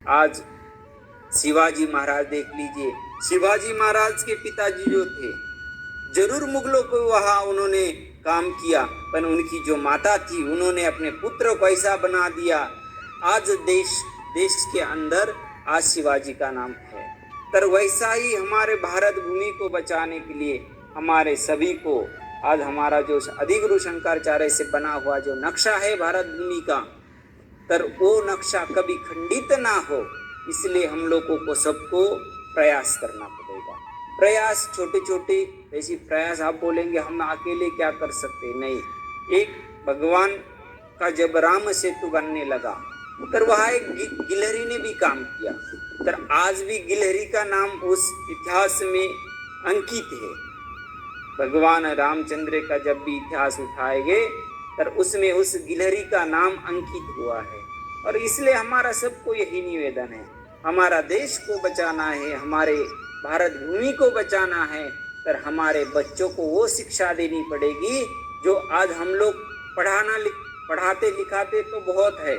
आज शिवाजी महाराज देख लीजिए, शिवाजी महाराज के पिताजी जो थे, जरूर मुगलों को वहाँ उन्होंने काम किया, पर उनकी जो माता थी उन्होंने अपने पुत्र को ऐसा बना दिया। आज देश के अंदर आज शिवाजी का नाम है। पर वैसा ही हमारे भारत भूमि को बचाने के लिए हमारे सभी को आज हमारा जो अधिगुरु शंकराचार्य से बना हुआ जो नक्शा है भारत भूमि का, तर वो नक्शा कभी खंडित ना हो, इसलिए हम लोगों को सबको प्रयास करना पड़ेगा। प्रयास छोटे छोटे, ऐसी प्रयास आप बोलेंगे हम अकेले क्या कर सकते, नहीं। एक भगवान का जब राम सेतु बनने लगा, तर वहाँ एक गिलहरी ने भी काम किया, तर आज भी गिलहरी का नाम उस इतिहास में अंकित है। भगवान रामचंद्र का जब भी इतिहास उठाएंगे, तर उसमें उस गिलहरी का नाम अंकित हुआ है। और इसलिए हमारा सबको यही निवेदन है, हमारा देश को बचाना है, हमारे भारत भूमि को बचाना है, तर हमारे बच्चों को वो शिक्षा देनी पड़ेगी जो आज हम लोग पढ़ाते लिखाते तो बहुत है,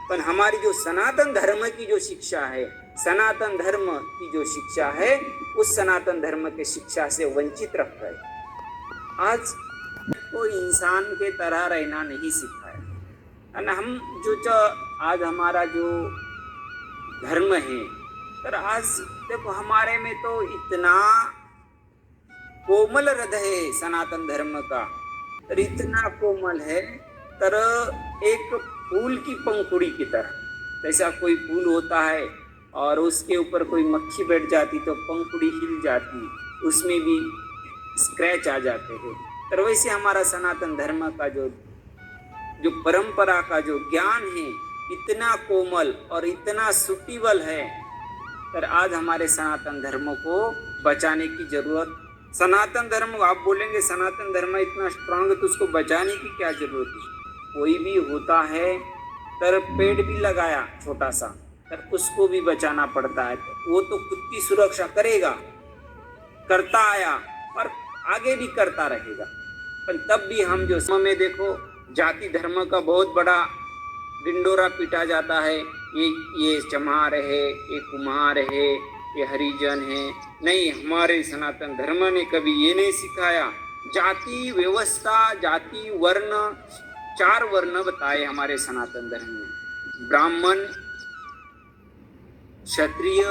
पर हमारी जो सनातन धर्म की जो शिक्षा है, सनातन धर्म की जो शिक्षा है, उस सनातन धर्म के शिक्षा से वंचित रख गए। आज कोई इंसान के तरह रहना नहीं सिखाया, और हम जो आज हमारा जो धर्म है, पर आज देखो हमारे में तो इतना कोमल हृदय है सनातन धर्म का, तर इतना कोमल है, तर एक फूल की पंखुड़ी की तरह। जैसा कोई फूल होता है और उसके ऊपर कोई मक्खी बैठ जाती तो पंखुड़ी हिल जाती, उसमें भी स्क्रैच आ जाते हैं। तर वैसे हमारा सनातन धर्म का जो परंपरा का जो ज्ञान है, इतना कोमल और इतना सुटेबल है, तर आज हमारे सनातन धर्म को बचाने की जरूरत। सनातन धर्म आप बोलेंगे सनातन धर्म इतना स्ट्रांग है तो उसको बचाने की क्या जरूरत है। कोई भी होता है, तर पेड़ भी लगाया छोटा सा, तर उसको भी बचाना पड़ता है, तो वो तो खुद की सुरक्षा करेगा, करता आया और आगे भी करता रहेगा। पर तब भी हम जो समय में देखो जाति धर्म का बहुत बड़ा डिंडोरा पीटा जाता है, ये चमार है, ये कुम्हार है, ये हरिजन है। नहीं, हमारे सनातन धर्म ने कभी ये नहीं सिखाया। जाति व्यवस्था, जाति वर्ण, 4 वर्ण बताए हमारे सनातन धर्म में, ब्राह्मण, क्षत्रिय,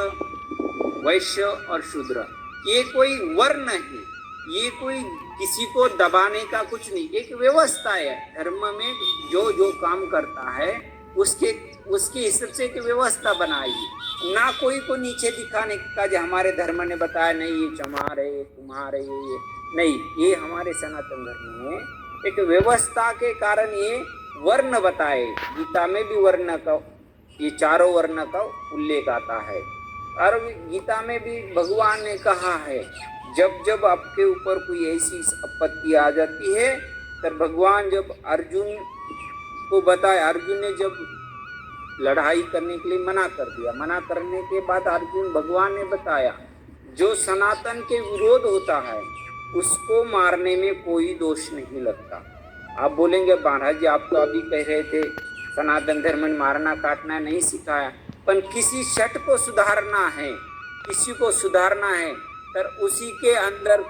वैश्य और शूद्र। ये कोई वर्ण है, ये कोई किसी को दबाने का कुछ नहीं, एक व्यवस्था है। धर्म में जो काम करता है उसके हिसाब से एक व्यवस्था बनाई, ना कोई को नीचे दिखाने का। जो हमारे धर्म ने बताया नहीं ये चमार है, ये कुम्हार है, ये नहीं, ये हमारे सनातन धर्म में एक व्यवस्था के कारण ये वर्ण बताए। गीता में भी वर्ण का, ये 4 वर्ण का उल्लेख आता है। और गीता में भी भगवान ने कहा है, जब आपके ऊपर कोई ऐसी आपत्ति आ जाती है, तब भगवान जब अर्जुन को बताया, अर्जुन ने जब लड़ाई करने के लिए मना कर दिया, मना करने के बाद अर्जुन भगवान ने बताया, जो सनातन के विरोध होता है उसको मारने में कोई दोष नहीं लगता। आप बोलेंगे महाराज जी आप तो अभी कह रहे थे सनातन धर्म में मारना काटना नहीं सिखाया, पर किसी शट को सुधारना है, किसी को सुधारना है, तर उसी के अंदर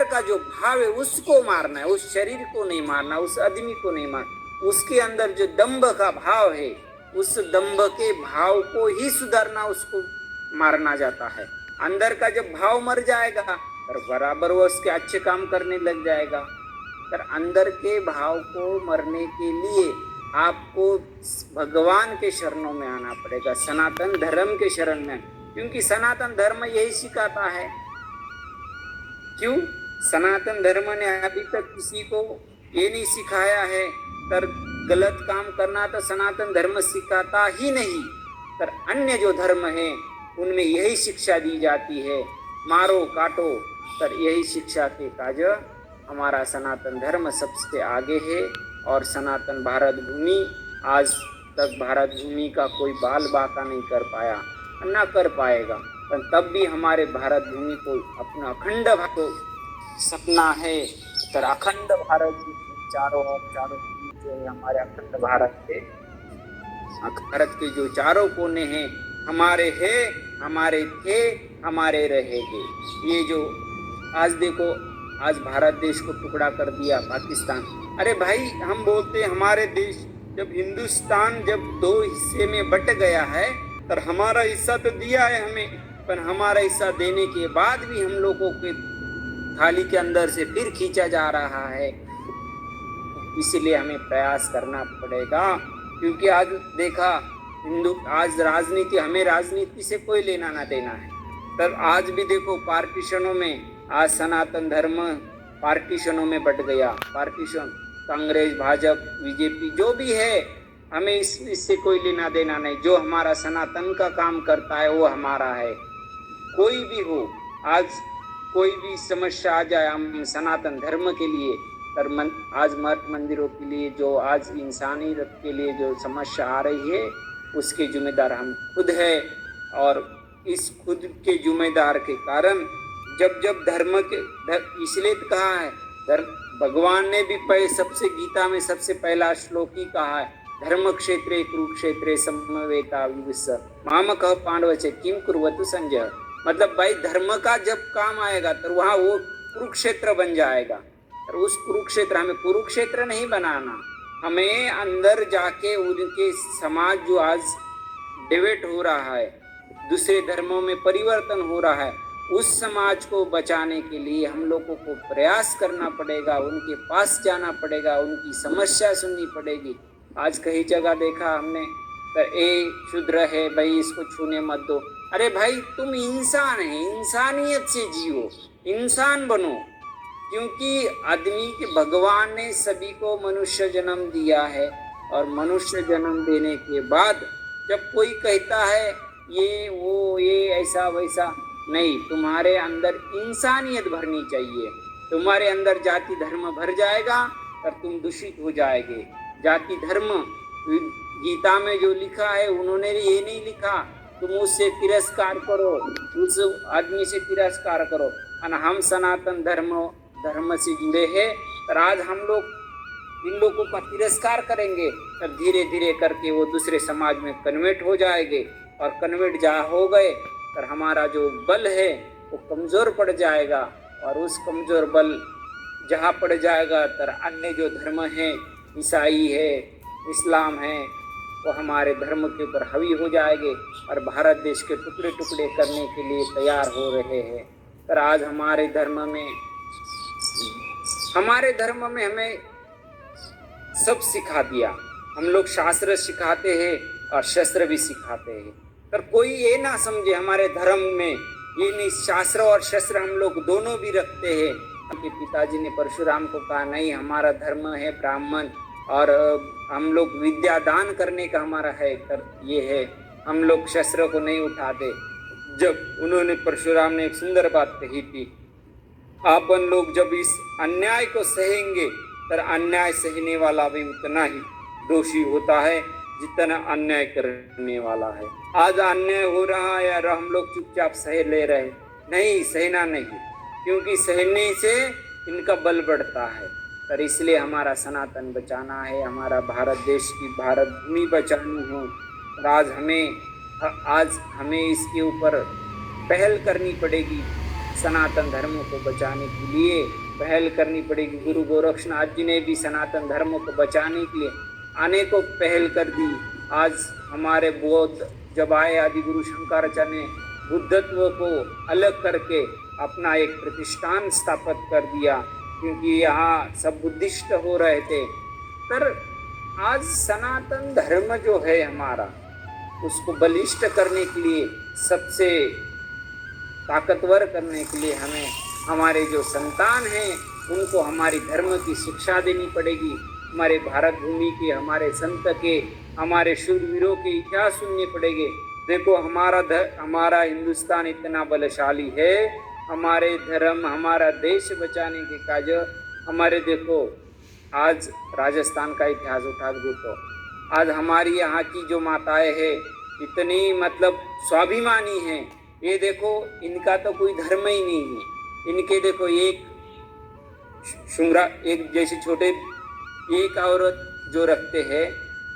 का जो भाव है उसको मारना है, उस शरीर को नहीं मारना, उस आदमी को नहीं मारना। उसके अंदर जो दंभ का भाव है, उस दंभ के भाव को ही सुधारना, उसको मारना जाता है। अंदर का जब भाव मर जाएगा, तर बराबर वो उसके अच्छे काम करने लग जाएगा। तर अंदर के भाव को मरने के लिए आपको भगवान के शरणों में आना पड़ेगा, सनातन धर्म के शरण में, क्योंकि सनातन धर्म यही सिखाता है। क्यों? सनातन धर्म ने अभी तक किसी को ये नहीं सिखाया है, तर गलत काम करना तो सनातन धर्म सिखाता ही नहीं। पर अन्य जो धर्म है उनमें यही शिक्षा दी जाती है, मारो काटो, पर यही शिक्षा के काज हमारा सनातन धर्म सबसे आगे है। और सनातन भारत भूमि आज तक भारत भूमि का कोई बाल बाका नहीं कर पाया, ना कर पाएगा, पर तब भी हमारे भारत भूमि को अपना अखंड सपना है। तर अखंड भारत चारों जो हमारे अखंड भारत है, भारत के जो चारों कोने हैं हमारे हैं, हमारे थे, हमारे रहेंगे। ये जो आज देखो, आज भारत देश को टुकड़ा कर दिया पाकिस्तान। अरे भाई, हम बोलते हमारे देश, जब हिंदुस्तान जब दो हिस्से में बट गया है तो हमारा हिस्सा तो दिया है हमें, पर हमारा हिस्सा देने के बाद भी हम लोगों के थाली के अंदर से फिर खींचा जा रहा है। इसलिए हमें प्रयास करना पड़ेगा, क्योंकि आज देखा आज राजनीति, हमें राजनीति से कोई लेना ना देना है। तब आज भी देखो पार्टीशनों में, आज सनातन धर्म पार्टीशनों में बट गया। पार्टीशन, कांग्रेस, भाजपा, बीजेपी जो भी है, हमें इससे कोई लेना देना नहीं। जो हमारा सनातन का काम करता है वो हमारा है। कोई भी हो, आज कोई भी समस्या आ जाए, हम सनातन धर्म के लिए, आज मठ मंदिरों के लिए, जो आज इंसानियत के लिए जो समस्या आ रही है, उसके जिम्मेदार हम खुद है। और इस खुद के जिम्मेदार के कारण जब जब धर्म के इसलिए तो कहा है, भगवान ने भी सबसे गीता में सबसे पहला श्लोक ही कहा है, धर्म क्षेत्रे कुरुक्षेत्रे समवेता विविश मामकः पांडवचे किम कुर्वतु संजय। मतलब भाई, धर्म का जब काम आएगा तो वहाँ वो कुरुक्षेत्र बन जाएगा। और उस कुरुक्षेत्र, हमें कुरुक्षेत्र नहीं बनाना, हमें अंदर जाके उनके समाज जो आज डिवेट हो रहा है, दूसरे धर्मों में परिवर्तन हो रहा है, उस समाज को बचाने के लिए हम लोगों को प्रयास करना पड़ेगा, उनके पास जाना पड़ेगा, उनकी समस्या सुननी पड़ेगी। आज कई जगह देखा हमने, तो ए शूद्र है भाई, इसको छूने मत दो। अरे भाई, तुम इंसान है, इंसानियत से जियो, इंसान बनो। क्योंकि आदमी के भगवान ने सभी को मनुष्य जन्म दिया है, और मनुष्य जन्म देने के बाद जब कोई कहता है ये वो ये ऐसा वैसा, नहीं, तुम्हारे अंदर इंसानियत भरनी चाहिए। तुम्हारे अंदर जाति धर्म भर जाएगा और तुम दूषित हो जाएंगे। जाति धर्म गीता में जो लिखा है, उन्होंने ये नहीं लिखा तुम उससे तिरस्कार करो, उस आदमी से तिरस्कार करो। और हम सनातन धर्म से जुड़े हैं, और आज हम लोग इन लोगों का तिरस्कार करेंगे, तब धीरे धीरे करके वो दूसरे समाज में कन्वर्ट हो जाएंगे। और कन्वर्ट जहाँ हो गए तो हमारा जो बल है वो कमज़ोर पड़ जाएगा, और उस कमज़ोर बल जहाँ पड़ जाएगा तो अन्य जो धर्म हैं, ईसाई है, इस्लाम है, वो हमारे धर्म के ऊपर हावी हो जाएंगे और भारत देश के टुकड़े टुकड़े करने के लिए तैयार हो रहे हैं। पर आज हमारे धर्म में हमें सब सिखा दिया। हम लोग शास्त्र सिखाते हैं और शस्त्र भी सिखाते हैं, पर कोई ये ना समझे हमारे धर्म में ये नहीं, शास्त्र और शस्त्र हम लोग दोनों भी रखते हैं। उनके पिताजी ने परशुराम को कहा, नहीं, हमारा धर्म है ब्राह्मण, और हम लोग विद्या दान करने का हमारा है, तर ये है, हम लोग शस्त्र को नहीं उठाते। जब उन्होंने, परशुराम ने एक सुंदर बात कही थी, अपन लोग जब इस अन्याय को सहेंगे तर अन्याय सहने वाला भी उतना ही दोषी होता है जितना अन्याय करने वाला है। आज अन्याय हो रहा है और हम लोग चुपचाप सह ले रहे, नहीं, सहना नहीं, क्योंकि सहने से इनका बल बढ़ता है। पर इसलिए हमारा सनातन बचाना है, हमारा भारत देश की भारत भूमि बचानी है। और आज हमें इसके ऊपर पहल करनी पड़ेगी। सनातन धर्म को बचाने के लिए पहल करनी पड़ेगी। गुरु गोरक्षनाथ जी ने भी सनातन धर्म को बचाने के लिए अनेकों पहल कर दी। आज हमारे बौद्ध जब आए, आदि गुरु शंकराचार्य ने बुद्धत्व को अलग करके अपना एक प्रतिष्ठान स्थापित कर दिया, क्योंकि यहाँ सब बुद्धिस्ट हो रहे थे। पर आज सनातन धर्म जो है हमारा, उसको बलिष्ठ करने के लिए, सबसे ताकतवर करने के लिए हमें हमारे जो संतान हैं उनको हमारी धर्म की शिक्षा देनी पड़ेगी। हमारे भारत भूमि के, हमारे संत के, हमारे शूरवीरों के इतिहास सुनने पड़ेंगे। देखो हमारा हिंदुस्तान इतना बलशाली है, हमारे धर्म, हमारा देश बचाने के काज हमारे, देखो आज राजस्थान का इतिहास उठा देखो, आज हमारी यहाँ की जो माताएं हैं इतनी मतलब स्वाभिमानी हैं। ये देखो, इनका तो कोई धर्म ही नहीं है। इनके देखो एक जैसे छोटे एक औरत जो रखते हैं,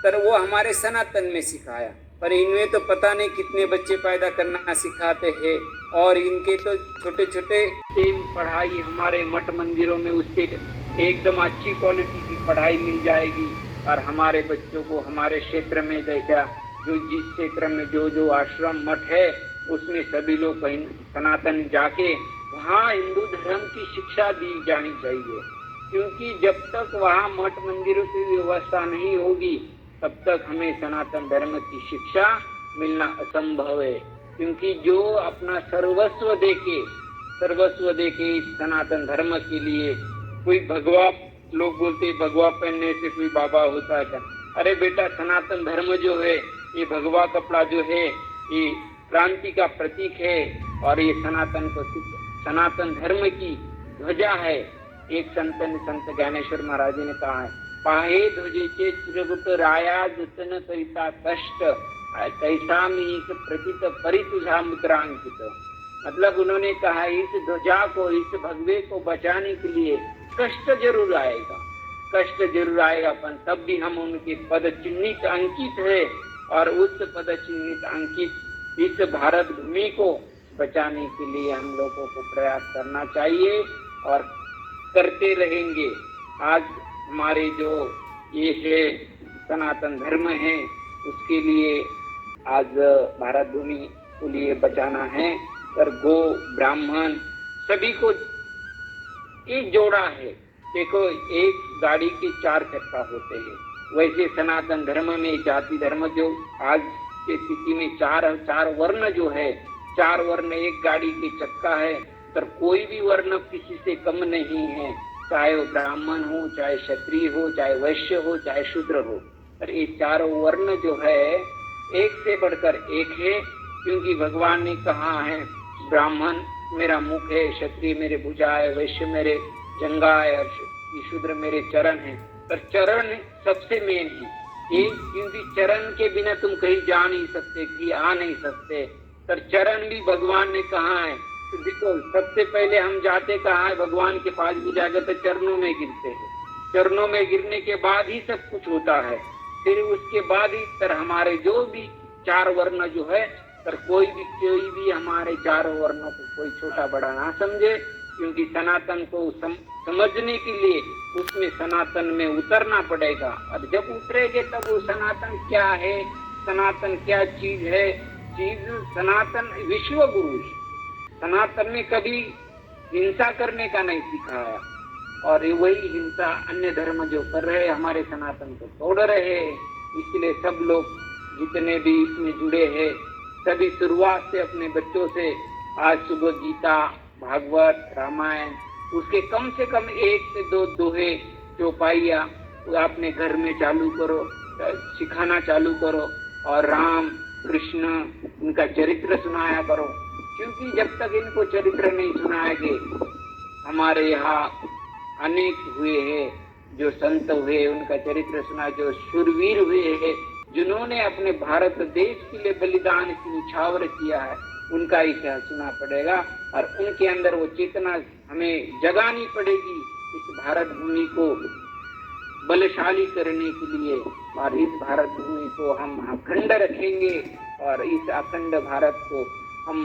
पर वो हमारे सनातन में सिखाया। पर इनमें तो पता नहीं कितने बच्चे पैदा करना सिखाते हैं, और इनके तो छोटे छोटे पढ़ाई हमारे मठ मंदिरों में उससे एकदम अच्छी क्वालिटी की पढ़ाई मिल जाएगी। और हमारे बच्चों को हमारे क्षेत्र में देखा, जो जिस क्षेत्र में जो जो आश्रम मठ है उसमें सभी लोग कहीं सनातन जाके वहाँ हिंदू धर्म की शिक्षा दी जानी चाहिए, क्योंकि जब तक वहाँ मठ मंदिरों की व्यवस्था नहीं होगी तब तक हमें सनातन धर्म की शिक्षा मिलना असंभव है। क्योंकि जो अपना सर्वस्व देके इस सनातन धर्म के लिए, कोई भगवा, लोग बोलते भगवा पहनने से कोई बाबा होता है क्या? अरे बेटा, सनातन धर्म जो है, ये भगवा कपड़ा जो है ये क्रांति का प्रतीक है, और ये सनातन धर्म की ध्वजा है। एक संत ज्ञानेश्वर महाराज ने कहा है, पाहे ध्वजेचे चिरगुट राया जतन करिता कष्ट तैसा में एक प्रतीत परितुषा मुद्रांकित। मतलब उन्होंने कहा इस ध्वजा को, इस भगवे को बचाने के लिए कष्ट जरूर आएगा, पर तब भी हम उनके पद चिन्हित अंकित है, और उस पद चिन्हित अंकित इस भारत भूमि को बचाने के लिए हम लोगों को प्रयास करना चाहिए और करते रहेंगे। आज हमारे जो ये है सनातन धर्म है, उसके लिए आज भारत भूमि को लिए बचाना है। पर गो ब्राह्मण सभी को एक जोड़ा है। देखो, एक गाड़ी के 4 चक्का होते हैं, वैसे सनातन धर्म में जाति धर्म जो आज की स्थिति में चार वर्ण जो है, 4 वर्ण एक गाड़ी के चक्का है, पर कोई भी वर्ण किसी से कम नहीं है, चाहे वो ब्राह्मण हो, चाहे क्षत्रिय हो, चाहे वैश्य हो, चाहे शूद्र हो। पर ये 4 वर्ण जो है एक से बढ़कर एक है, क्योंकि भगवान ने कहा है ब्राह्मण मेरा मुख है, क्षत्रिय मेरे भुजा है, वैश्य मेरे जंगा है, और शूद्र मेरे चरण है। पर चरण सबसे मेन है ये, क्योंकि चरण के बिना तुम कहीं जा नहीं सकते, कहीं आ नहीं सकते। पर चरण भी भगवान ने कहा है, तो देखो सबसे पहले हम जाते कहाँ है, भगवान के पास भी जाकर तो चरणों में गिरते हैं। चरणों में गिरने के बाद ही सब कुछ होता है, फिर उसके बाद ही तर हमारे जो भी 4 वर्ण जो है, पर कोई भी हमारे 4 वर्णों को कोई छोटा बड़ा ना समझे, क्योंकि सनातन को समझने के लिए उसमें सनातन में उतरना पड़ेगा। और जब उतरेंगे तब वो सनातन क्या है, सनातन क्या चीज है, सनातन विश्व गुरु है। सनातन में कभी हिंसा करने का नहीं सिखाया, और वही हिंसा अन्य धर्म जो कर रहे हमारे सनातन को तोड़ रहे। इसलिए सब लोग जितने भी इसमें जुड़े हैं, सभी शुरुआत से अपने बच्चों से आज सुबह गीता, भागवत, रामायण, उसके कम से कम 1 से 2 दोहे चौपाइया अपने घर में चालू करो, सिखाना चालू करो, और राम कृष्ण उनका चरित्र सुनाया करो। क्योंकि जब तक इनको चरित्र नहीं सुनाएंगे, हमारे यहाँ अनेक हुए हैं जो संत हुए, उनका चरित्र सुना, जो शूरवीर हुए हैं, जिन्होंने अपने भारत देश के लिए बलिदान की निछावर किया है, उनका इतिहास सुना पड़ेगा। और उनके अंदर वो चेतना हमें जगानी पड़ेगी इस भारत भूमि को बलशाली करने के लिए। और इस भारत भूमि को हम अखंड रखेंगे, और इस अखंड भारत को हम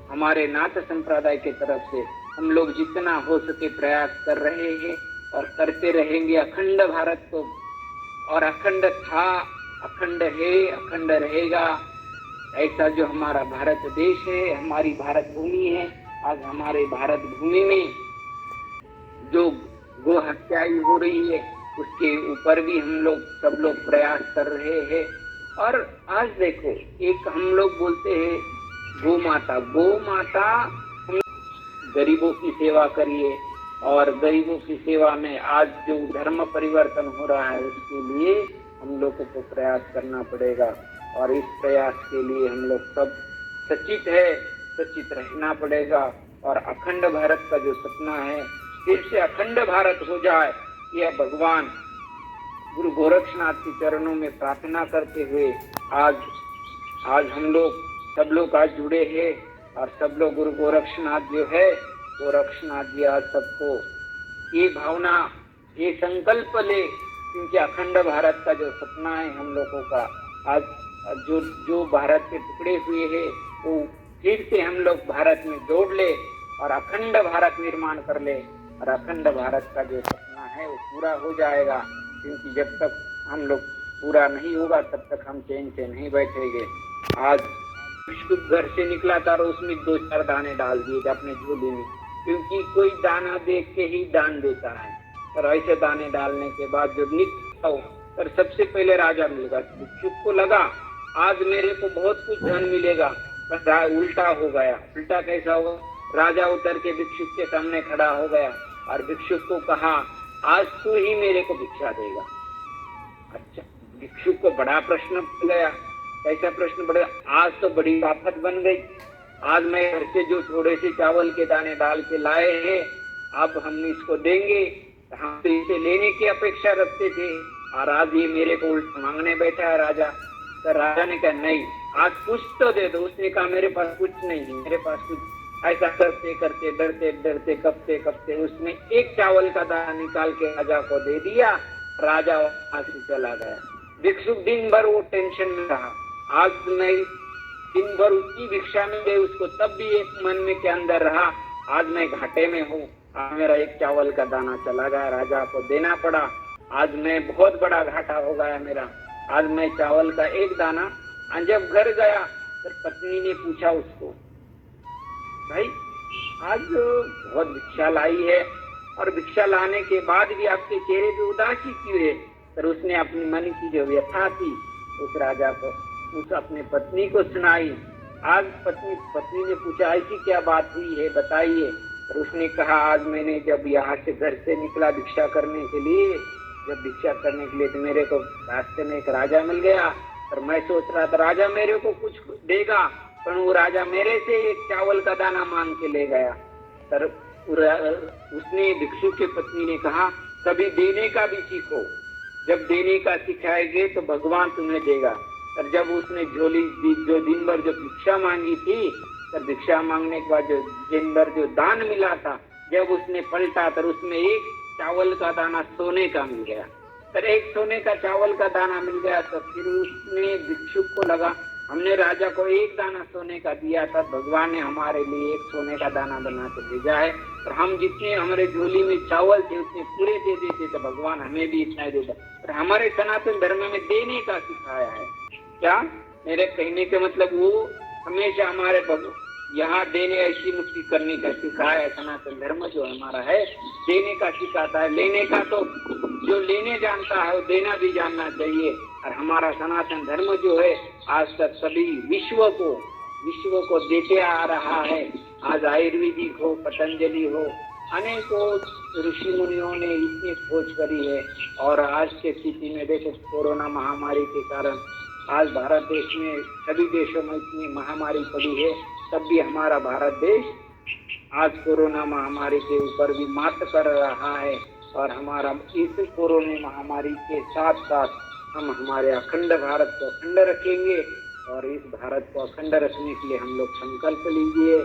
हमारे नाथ संप्रदाय के तरफ से हम लोग जितना हो सके प्रयास कर रहे हैं और करते रहेंगे अखंड भारत को। और अखंड था, अखंड है, अखंड रहेगा। ऐसा जो हमारा भारत देश है, हमारी भारत भूमि है, आज हमारे भारत भूमि में जो गो हत्याई हो रही है, उसके ऊपर भी हम लोग सब लोग प्रयास कर रहे हैं। और आज देखो, एक हम लोग बोलते हैं गो माता, हम गरीबों की सेवा करिए, और गरीबों की सेवा में आज जो धर्म परिवर्तन हो रहा है उसके लिए हम लोगों को प्रयास करना पड़ेगा। और इस प्रयास के लिए हम लोग सब सचित रहना पड़ेगा। और अखंड भारत का जो सपना है, फिर से अखंड भारत हो जाए, यह भगवान गुरु गोरक्षनाथ के चरणों में प्रार्थना करते हुए आज हम लोग सब लोग आज जुड़े हैं। और सब लोग गुरु गोरक्षनाथ जो है, गोरक्षनाथ जी आज सबको ये भावना, ये संकल्प ले क्योंकि अखंड भारत का जो सपना है हम लोगों का, आज जो जो भारत के टुकड़े हुए हैं वो फिर से हम लोग भारत में जोड़ ले और अखंड भारत निर्माण कर ले, और अखंड भारत का जो सपना है वो पूरा हो जाएगा। क्योंकि जब तक हम लोग पूरा नहीं होगा तब तक हम चैन से नहीं बैठेंगे। आज बिस्कुट घर से निकला था और उसमें 2-4 दाने डाल दिए थे अपने झोली में, क्योंकि कोई दाना देख के ही दान देता है। और ऐसे दाने डालने के बाद जब निकला और सबसे पहले राजा मिलेगा, भिक्षुक को लगा आज मेरे को बहुत कुछ धन मिलेगा, पर उल्टा हो गया। उल्टा कैसा हुआ? राजा उतर के भिक्षुक के सामने खड़ा हो गया और भिक्षुक को कहा आज तू ही मेरे को भिक्षा देगा। अच्छा, भिक्षुक को बड़ा प्रश्न पड़ गया। कैसा प्रश्न पड़ा? आज तो बड़ी आफत बन गई। आज मैं घर से जो थोड़े से चावल के दाने डाल के लाए हैं, अब हम इसको देंगे, हम तो इसे लेने की अपेक्षा रखते थे और आज ये मेरे को उल्टा मांगने बैठा है राजा। तो राजा ने कहा नहीं, आज कुछ तो दे दो। उसने कहा मेरे पास कुछ नहीं, मेरे पास कुछ। ऐसा करते करते डरते डरते कपते कपते उसने एक चावल का दाना निकाल के राजा को दे दिया। राजा वहां से चला गया। भिक्षुक दिन भर वो टेंशन में रहा, आज मैं दिन भर उसकी भिक्षा में गए, उसको तब भी एक मन में के अंदर रहा आज मैं घाटे में हूँ, आज मेरा एक चावल का दाना चला गया, राजा को देना पड़ा, आज मैं बहुत बड़ा घाटा हो गया मेरा, आज मैं चावल का एक दाना। जब घर गया तो पत्नी ने पूछा उसको, भाई आज बहुत भिक्षा लाई है और भिक्षा लाने के बाद भी आपके चेहरे पे उदासी क्यों है? पर उसने अपनी मन की जो व्यथा थी उस राजा को, उस अपने पत्नी को सुनाई। आज पत्नी ने पूछा ऐसी क्या बात हुई है, बताइए। और उसने कहा आज मैंने जब यहाँ से घर से निकला भिक्षा करने के लिए, जब भिक्षा करने के लिए तो मेरे को रास्ते में एक राजा मिल गया और मैं सोच रहा था राजा मेरे को कुछ देगा, पर वो राजा मेरे से एक चावल का दाना मांग के ले गया। पर उसने भिक्षु की पत्नी ने कहा कभी देने का भी सीखो, जब देने का सिखाएंगे तो भगवान तुम्हें देगा। और जब उसने झोली जो दिन भर जो भिक्षा मांगी थी, तो भिक्षा मांगने के बाद जो दिन भर जो दान मिला था, जब उसने पलटा तो उसमें एक चावल का दाना सोने का मिल गया। पर एक सोने का चावल का दाना मिल गया तो फिर उसने भिक्षुक को लगा हमने राजा को एक दाना सोने का दिया था, भगवान ने हमारे लिए एक सोने का दाना बना के भेजा है, और हम जितने हमारे झोली में चावल थे उतने पूरे दे देते तो भगवान हमें भी इतना देता। और हमारे सनातन धर्म में देने का सिखाया है। क्या मेरे कहने का मतलब, वो हमेशा हमारे यहाँ देने ऐसी मुक्ति करने का सिखाया है। सनातन धर्म जो हमारा है देने का सिखाता है। लेने का तो जो लेने जानता है वो देना भी जानना चाहिए। और हमारा सनातन धर्म जो है आज तक सभी विश्व को देते आ रहा है। आज आयुर्वेदिक हो, पतंजलि हो, अनेकों ऋषि मुनियों ने इतनी खोज करी है। और आज के स्थिति में देखो कोरोना महामारी के कारण आज भारत देश में सभी देशों में इतनी महामारी पड़ी है, तब भी हमारा भारत देश आज कोरोना महामारी के ऊपर भी मात कर रहा है। और हमारा इस कोरोना महामारी के साथ साथ हम हमारे अखंड भारत को अखंड रखेंगे। और इस भारत को अखंड रखने के लिए हम लोग संकल्प लीजिए,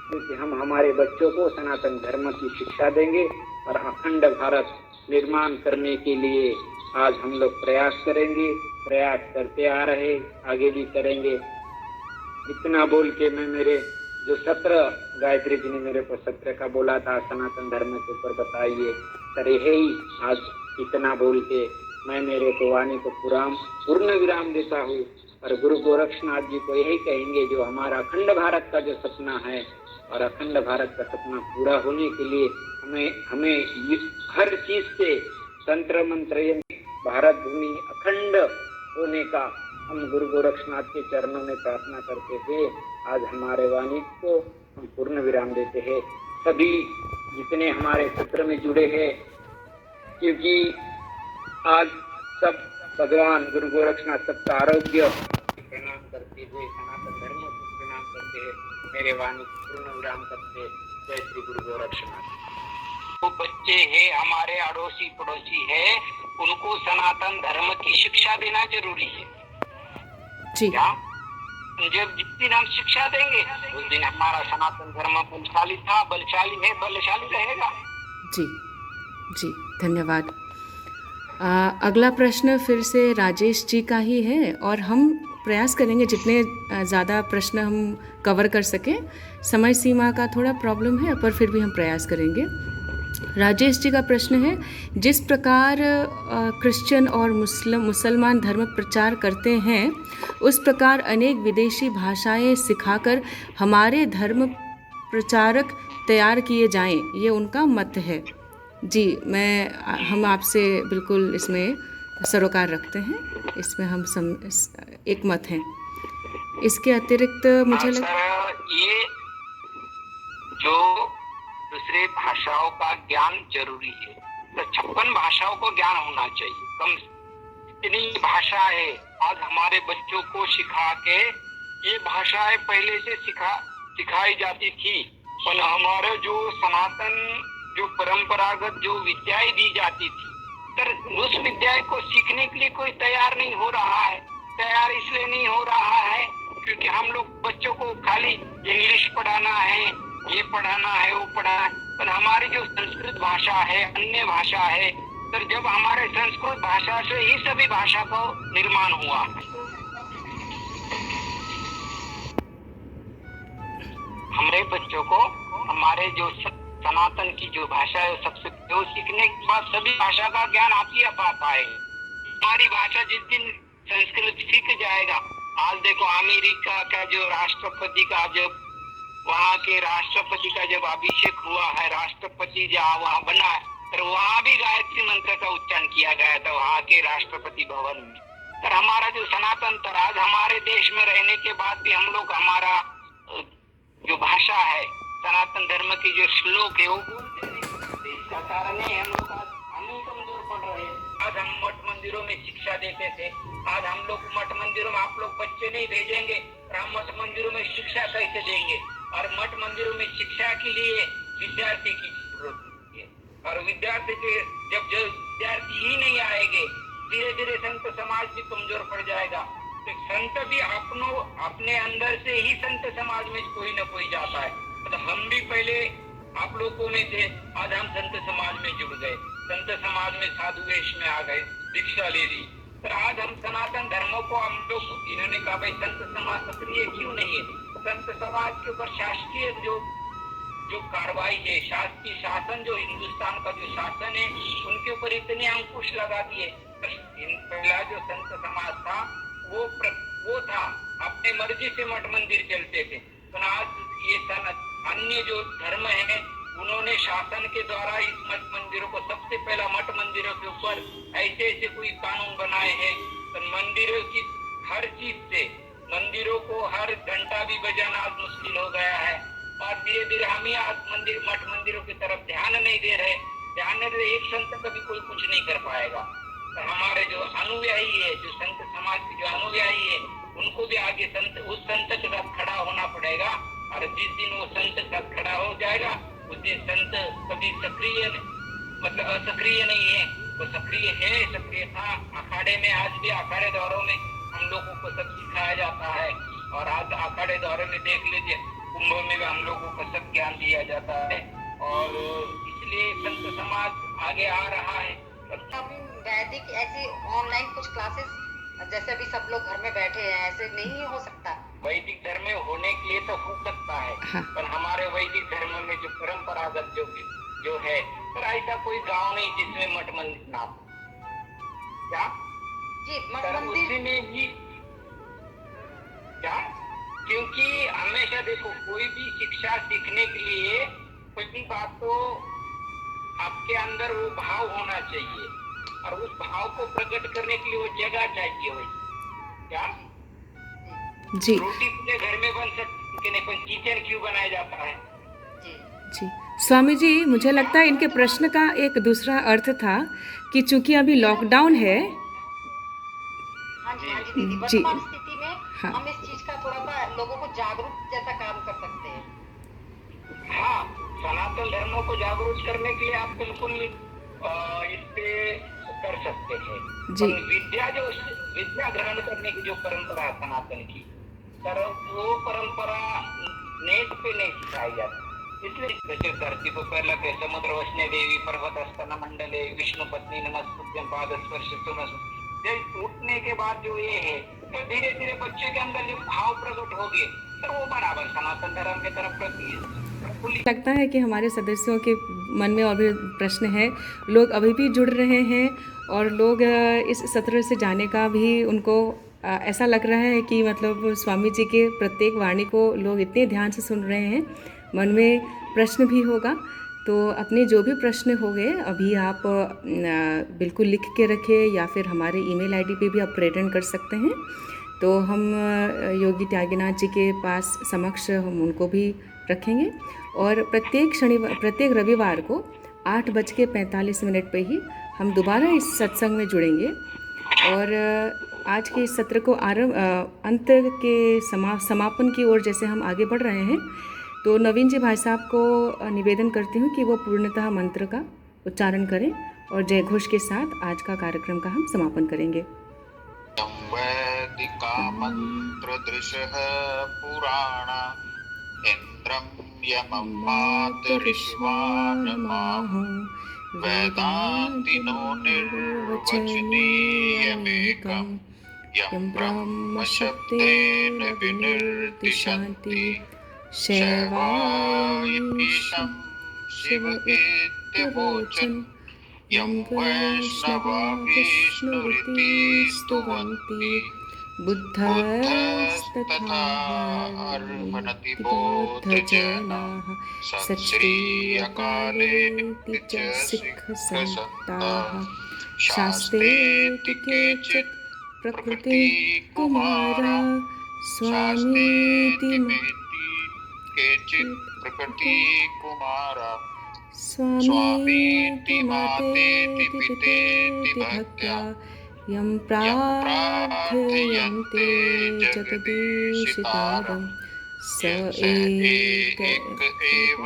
क्योंकि हम हमारे बच्चों को सनातन धर्म की शिक्षा देंगे और अखंड भारत निर्माण करने के लिए आज हम लोग प्रयास करेंगे, प्रयास करते आ रहे, आगे भी करेंगे। इतना बोल के मैं मेरे जो सत्र गायत्री जी ने मेरे को सत्र का बोला था सनातन धर्म के ऊपर बताइए, सर यही आज इतना बोल के मैं मेरे को वाणी को पूर्ण विराम देता हूँ। और गुरु गोरक्षनाथ जी को यही कहेंगे, जो हमारा अखंड भारत का जो सपना है और अखंड भारत का सपना पूरा होने के लिए हमें हर चीज से तंत्र मंत्र भारत भूमि अखंड होने का हम गुरु गोरक्षनाथ के चरणों में प्रार्थना करते हुए आज हमारे वाणी को हम पूर्ण विराम देते हैं। सभी जितने हमारे सत्र में जुड़े हैं, क्योंकि आज सब भगवान गुरु गोरक्षनाथ सबका आरोग्य प्रणाम करते हुए सनातन धर्म को प्रणाम करते हैं, मेरे वाणी को पूर्ण विराम करते। जय श्री गुरु गोरक्षनाथ। वो बच्चे हैं हमारे अड़ोसी पड़ोसी है, उनको सनातन धर्म की शिक्षा देना जरूरी है जी। जब जिस दिन हम शिक्षा देंगे उस दिन हमारा सनातन धर्म बलशाली था, बलशाली है, बलशाली रहेगा। जी जी, धन्यवाद। अगला प्रश्न फिर से राजेश जी का ही है और हम प्रयास करेंगे जितने ज़्यादा प्रश्न हम कवर कर सकें। समय सीमा का थोड़ा प्रॉब्लम है पर फिर भी हम प्रयास करेंगे। राजेश जी का प्रश्न है, जिस प्रकार क्रिश्चियन और मुसलमान धर्म प्रचार करते हैं उस प्रकार अनेक विदेशी भाषाएं सिखाकर हमारे धर्म प्रचारक तैयार किए जाएं, ये उनका मत है। जी, हम आपसे बिल्कुल इसमें सरोकार रखते हैं, इसमें हम एक मत हैं। इसके अतिरिक्त मुझे ये जो दूसरे भाषाओं का ज्ञान जरूरी है, तो 56 भाषाओं को ज्ञान होना चाहिए। कम इतनी भाषा है, आज हमारे बच्चों को सिखा के ये भाषाएं पहले से सिखाई जाती थी, पर हमारे जो सनातन जो परंपरागत जो विद्याएं दी जाती थी, तर उस विद्या को सीखने के लिए कोई तैयार नहीं हो रहा है। तैयार इसलिए नहीं हो रहा है क्योंकि हम लोग बच्चों को खाली इंग्लिश पढ़ाना है, ये पढ़ाना है, वो पढ़ाना है, पर हमारी जो संस्कृत भाषा है, अन्य भाषा है, तो जब हमारे संस्कृत भाषा से ही सभी भाषा का निर्माण हुआ। हमारे बच्चों को हमारे जो सनातन की जो भाषा है सबसे जो सीखने के बाद सभी भाषा का ज्ञान आप ही पाता है। हमारी भाषा जिस दिन संस्कृत सीख जाएगा, आज देखो अमेरिका का जो राष्ट्रपति का जब वहाँ के राष्ट्रपति का जब अभिषेक हुआ है, राष्ट्रपति जहाँ वहाँ बना है, तो वहाँ भी गायत्री मंत्र का उच्चारण किया गया था वहाँ के राष्ट्रपति भवन में। पर हमारा जो सनातन आज हमारे देश में रहने के बाद भी हम लोग हमारा जो भाषा है सनातन धर्म की जो श्लोक है वो बोलते नहीं। इसका कारण है हम ही कमजोर पड़ रहे हैं। आज हम मठ मंदिरों में शिक्षा देते थे, आज हम लोग मठ मंदिरों में आप लोग बच्चे नहीं भेजेंगे, हम मठ मंदिरों में शिक्षा कैसे देंगे? और मठ मंदिरों में शिक्षा के लिए विद्यार्थी की जरूरत है, और विद्यार्थी के जब जो विद्यार्थी ही नहीं आएंगे, धीरे धीरे संत समाज भी कमजोर पड़ जाएगा। तो संत भी अपने अंदर से ही संत समाज में कोई न कोई जाता है। तो हम भी पहले आप लोगों में थे, आज हम संत समाज में जुड़ गए, संत समाज में साधु वेश में आ गए, दीक्षा ले ली। पर आज हम सनातन धर्मों को हम लोग इन्होंने कहा भाई संत समाज सक्रिय क्यों नहीं है? संत समाज के ऊपर शासकीय जो कार्रवाई है, शासकीय शासन जो हिंदुस्तान का जो शासन है उनके ऊपर इतने अंकुश लगा दिए। पहला जो संत समाज था वो था अपने मर्जी से मठ मंदिर चलते थे, तो आज ये अन्य जो धर्म है उन्होंने शासन के द्वारा इस मठ मंदिरों को सबसे पहला मठ मंदिरों के ऊपर ऐसे ऐसे कोई कानून बनाए हैं, तो मंदिरों की हर चीज से मंदिरों को हर घंटा भी बजाना आज मुश्किल हो गया है। और धीरे धीरे हम ही आज मठ मंदिरों की तरफ ध्यान नहीं दे रहे। ध्यान नहीं दे, एक संत कभी कोई कुछ नहीं कर पाएगा। तो हमारे जो अनुयायी है, जो संत समाज के जो अनुयायी है, उनको भी आगे उस संत के साथ खड़ा होना पड़ेगा। और जिस दिन वो संत के साथ खड़ा हो जाएगा उस दिन संत कभी सक्रिय मतलब असक्रिय नहीं है, वो सक्रिय है, सक्रिय था। अखाड़े में आज भी अखाड़े दौरों में हम लोगों को सब सिखाया जाता है, और आज अखाड़े दौरे में देख लीजिए कुंभ में भी हम लोगों को सब ज्ञान दिया जाता है, और इसलिए संत समाज आगे आ रहा है। वैदिक ऐसी ऑनलाइन कुछ क्लासेस जैसे अभी सब लोग घर में बैठे हैं, ऐसे नहीं हो सकता? वैदिक धर्म में होने के लिए तो हो सकता है, हाँ। पर हमारे वैदिक धर्म में जो परंपरागत जो है, पर ऐसा कोई गांव नहीं जिसमें मठ मंदिर ना हो। क्या जी मठ मंदिर उसी में ही क्या? क्योंकि हमेशा देखो कोई भी शिक्षा सीखने के लिए पहली बात तो आपके अंदर वो भाव होना चाहिए, और उस भाव को प्रकट करने के लिए वो जगह चाहिए। वही क्या जी रोटी पूरे घर में बन सकती नहीं, पर किचन क्यों बनाया जाता है? जी स्वामी जी, मुझे लगता है इनके प्रश्न का एक दूसरा अर्थ था कि चूंकि अभी लॉकडाउन है। हाँ जी दीदी, वर्तमान स्थिति में हाँ। हम इस चीज का थोड़ा सा लोगों को जागरूक जैसा काम कर सकते हैं। हाँ, सनातन धर्मों को जागरूक करने के लिए आप बिल्कुल इस पे कर सकते हैं। विद्या ग्रहण करने की जो परंपरा है सनातन की, वो परंपरा नेट पे नहीं सिखाई जाती, इसलिए जैसे धरती पर पहला के समुद्र वसने देवी पर्वत स्तन मंडले विष्णु पत्नी नमस्तुभ्यं पाद स्पर्श सुनस। जब उठने के बाद जो ये है तो धीरे धीरे बच्चे के अंदर जो भाव प्रकट हो गए तो वो बराबर सनातन धर्म की तरफ प्रति लगता है कि हमारे सदस्यों के मन में और भी प्रश्न है, लोग अभी भी जुड़ रहे हैं और लोग इस सत्र से जाने का भी उनको ऐसा लग रहा है कि मतलब स्वामी जी के प्रत्येक वाणी को लोग इतने ध्यान से सुन रहे हैं, मन में प्रश्न भी होगा। तो अपने जो भी प्रश्न हो गए अभी आप बिल्कुल लिख के रखें या फिर हमारे ईमेल आईडी पे भी आप प्रेरण कर सकते हैं। तो हम योगी त्यागीनाथ जी के पास समक्ष हम उनको भी रखेंगे और प्रत्येक रविवार को 8:45 पे ही हम दोबारा इस सत्संग में जुड़ेंगे। और आज के इस सत्र को अंत के समापन की ओर जैसे हम आगे बढ़ रहे हैं, तो नवीन जी भाई साहब को निवेदन करती हूँ कि वो पूर्णतः मंत्र का उच्चारण करें और जय घोष के साथ आज का कार्यक्रम का हम समापन करेंगे। वैदिका मंत्र दृशः पुराण इंद्रं यमं मातरिश्वानमाहु वेदान्तिनो निर्वचनीयमेकं यं ब्रह्म शब्देन विनिर्दिशन्ति शैवायमीशं शिव इत्यवोचन् यं वैष्णवा विष्णुरिति स्तुवन्ति बुद्धस्तथा अर्हन्ति बौद्धजनाः सच्श्री अकालेति च सिक्खसन्ताः शास्त्रेति केचित् प्रकृतिकुमारा स्वामीति केचित् प्रकृतिकुमारा स्वामीति मातेति पितेति भक्त्या यं प्रार्थयन्ते जगदीशितारं स एक एव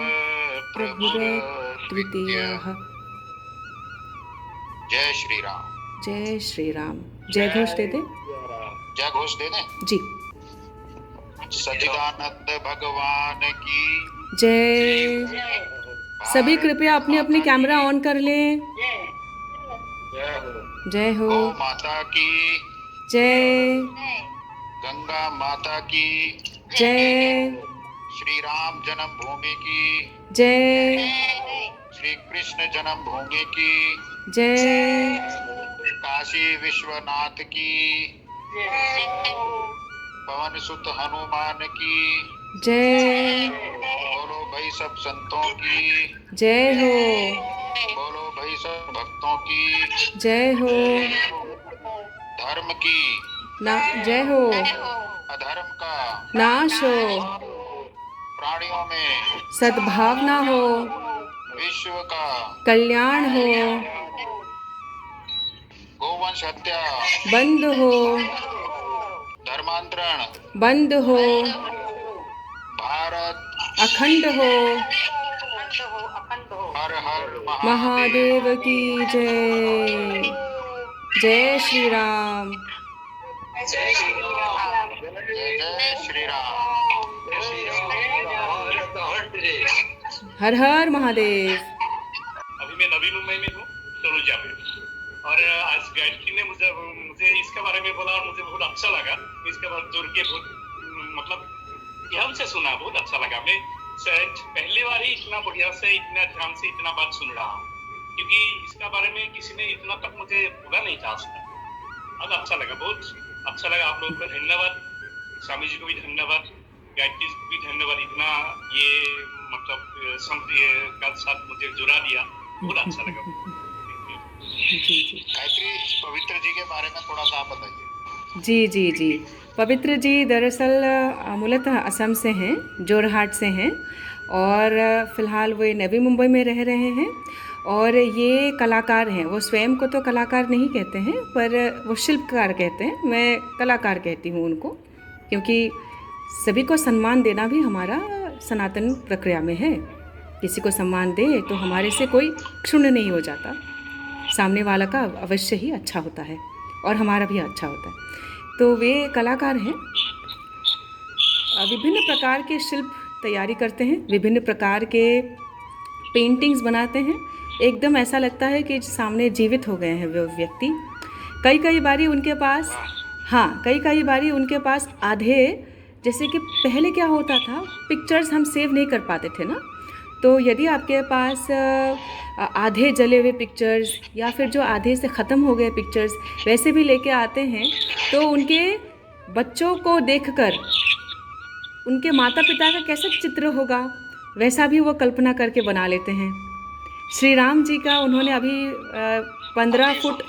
प्रभुरद्वितीयः। जय श्री राम। जय श्री राम। जय घोष दे दे। जय घोष दे दें जी। सच्चिदानंद भगवान की जय। सभी कृपया अपने अपने कैमरा ऑन कर लें। जय हो। गौ माता की जय। गंगा माता की जय। श्री राम जन्मभूमि की जय। श्री कृष्ण जन्मभूमि की जय। काशी विश्वनाथ की पवन सुत हनुमान की जय। बोलो भाई सब संतों की जय हो। बोलो भाई सब भक्तों की जय हो। धर्म की जय हो। अधर्म का नाश हो। प्राणियों में सद्भावना हो। विश्व का कल्याण हो। गोवंश हत्या बंद हो। धर्मांतरण बंद हो। भारत अखंड हो। हर हर महादेव की जय। जय श्री राम। जय श्री राम। हर हर महादेव। अभी मैं नवी मुंबई में हूँ, तनुजा में, और आज गायत्री ने मुझे इसके बारे में बोला और मुझे बहुत अच्छा लगा। इसके बाद जुड़ के बहुत मतलब ध्यान से सुना, बहुत अच्छा लगा। मैं शायद पहली बार ही इतना बढ़िया से इतना ध्यान से इतना बात सुन रहा हूँ, क्योंकि इसका बारे में किसी ने इतना तक मुझे बोला नहीं था आज तक। आज अच्छा लगा, बहुत अच्छा लगा। आप लोगों को धन्यवाद, स्वामी जी को भी धन्यवाद, गायत्री को भी धन्यवाद। इतना ये मतलब का साथ मुझे जुड़ा दिया, बहुत अच्छा लगा। गायत्री पवित्र जी के बारे में थोड़ा सा आप बताइए। जी जी जी। पवित्र जी दरअसल मूलतः असम से हैं, जोरहाट से हैं और फ़िलहाल वे नवी मुंबई में रह रहे हैं और ये कलाकार हैं। वो स्वयं को तो कलाकार नहीं कहते हैं पर वो शिल्पकार कहते हैं। मैं कलाकार कहती हूँ उनको, क्योंकि सभी को सम्मान देना भी हमारा सनातन प्रक्रिया में है। किसी को सम्मान दे तो हमारे से कोई क्षुण्ण नहीं हो जाता, सामने वाला का अवश्य ही अच्छा होता है और हमारा भी अच्छा होता है। तो वे कलाकार हैं, विभिन्न प्रकार के शिल्प तैयारी करते हैं, विभिन्न प्रकार के पेंटिंग्स बनाते हैं। एकदम ऐसा लगता है कि सामने जीवित हो गए हैं वो व्यक्ति। कई बारी उनके पास, हाँ, कई बारी उनके पास आधे, जैसे कि पहले क्या होता था, पिक्चर्स हम सेव नहीं कर पाते थे ना, तो यदि आपके पास आधे जले हुए पिक्चर्स या फिर जो आधे से ख़त्म हो गए पिक्चर्स वैसे भी लेके आते हैं, तो उनके बच्चों को देखकर उनके माता पिता का कैसा चित्र होगा वैसा भी वो कल्पना करके बना लेते हैं। श्री राम जी का उन्होंने अभी 15 फुट,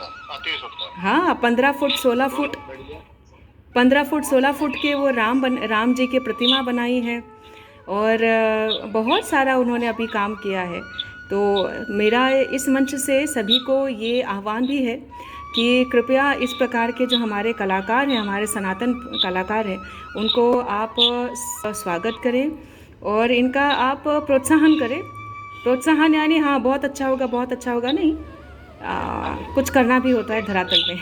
हाँ 15 फुट 16 फुट 15 फुट 16 फुट के वो राम जी की प्रतिमा बनाई है, और बहुत सारा उन्होंने अभी काम किया है। तो मेरा इस मंच से सभी को ये आह्वान भी है कि कृपया इस प्रकार के जो हमारे कलाकार हैं, हमारे सनातन कलाकार हैं, उनको आप स्वागत करें और इनका आप प्रोत्साहन करें। प्रोत्साहन यानी हाँ बहुत अच्छा होगा नहीं, कुछ करना भी होता है धरातल में।